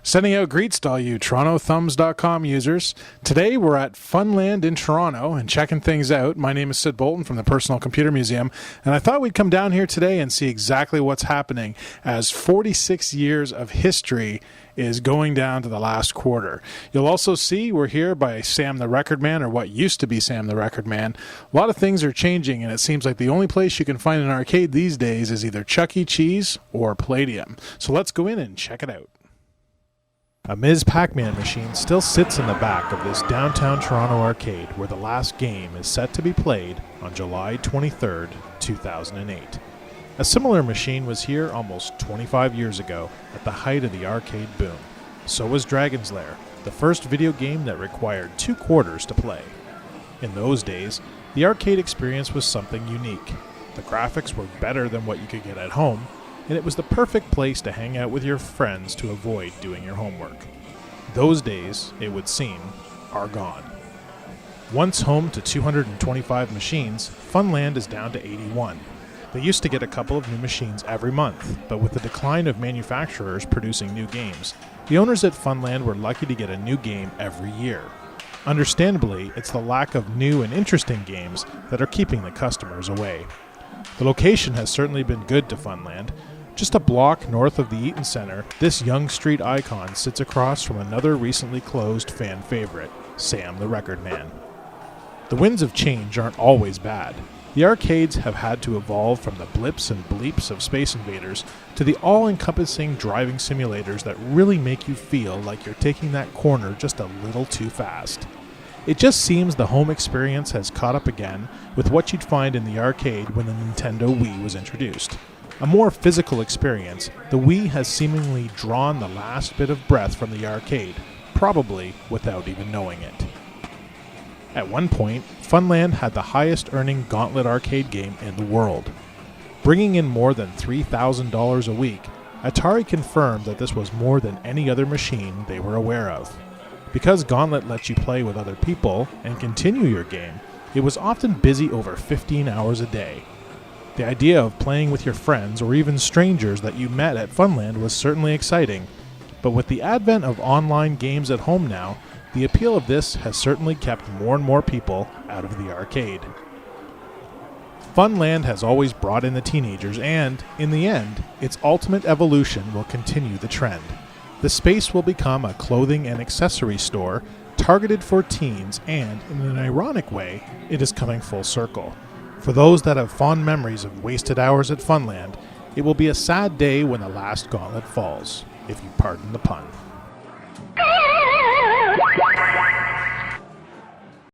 Sending out greets to all you TorontoThumbs.com users. Today we're at Funland in Toronto and checking things out. My name is Syd Bolton from the Personal Computer Museum, and I thought we'd come down here today and see exactly what's happening as 46 years of history is going down to the last quarter. You'll also see we're here by Sam the Record Man, or what used to be Sam the Record Man. A lot of things are changing, and it seems like the only place you can find an arcade these days is either Chuck E. Cheese or Palladium. So let's go in and check it out. A Ms. Pac-Man machine still sits in the back of this downtown Toronto arcade where the last game is set to be played on July 23rd, 2008. A similar machine was here almost 25 years ago at the height of the arcade boom. So was Dragon's Lair, the first video game that required 2 quarters to play. In those days, the arcade experience was something unique. The graphics were better than what you could get at home, and it was the perfect place to hang out with your friends to avoid doing your homework. Those days, it would seem, are gone. Once home to 225 machines, Funland is down to 81. They used to get a couple of new machines every month, but with the decline of manufacturers producing new games, the owners at Funland were lucky to get a new game every year. Understandably, it's the lack of new and interesting games that are keeping the customers away. The location has certainly been good to Funland. Just a block north of the Eaton Centre, this Yonge Street icon sits across from another recently closed fan favorite, Sam the Record Man. The winds of change aren't always bad. The arcades have had to evolve from the blips and bleeps of Space Invaders to the all-encompassing driving simulators that really make you feel like you're taking that corner just a little too fast. It just seems the home experience has caught up again with what you'd find in the arcade when the Nintendo Wii was introduced. A more physical experience, the Wii has seemingly drawn the last bit of breath from the arcade, probably without even knowing it. At one point, Funland had the highest-earning Gauntlet arcade game in the world. Bringing in more than $3,000 a week, Atari confirmed that this was more than any other machine they were aware of. Because Gauntlet lets you play with other people and continue your game, it was often busy over 15 hours a day. The idea of playing with your friends or even strangers that you met at Funland was certainly exciting, but with the advent of online games at home now, the appeal of this has certainly kept more and more people out of the arcade. Funland has always brought in the teenagers and, in the end, its ultimate evolution will continue the trend. The space will become a clothing and accessory store targeted for teens, and, in an ironic way, it is coming full circle. For those that have fond memories of wasted hours at Funland, it will be a sad day when the last gauntlet falls, if you pardon the pun. Go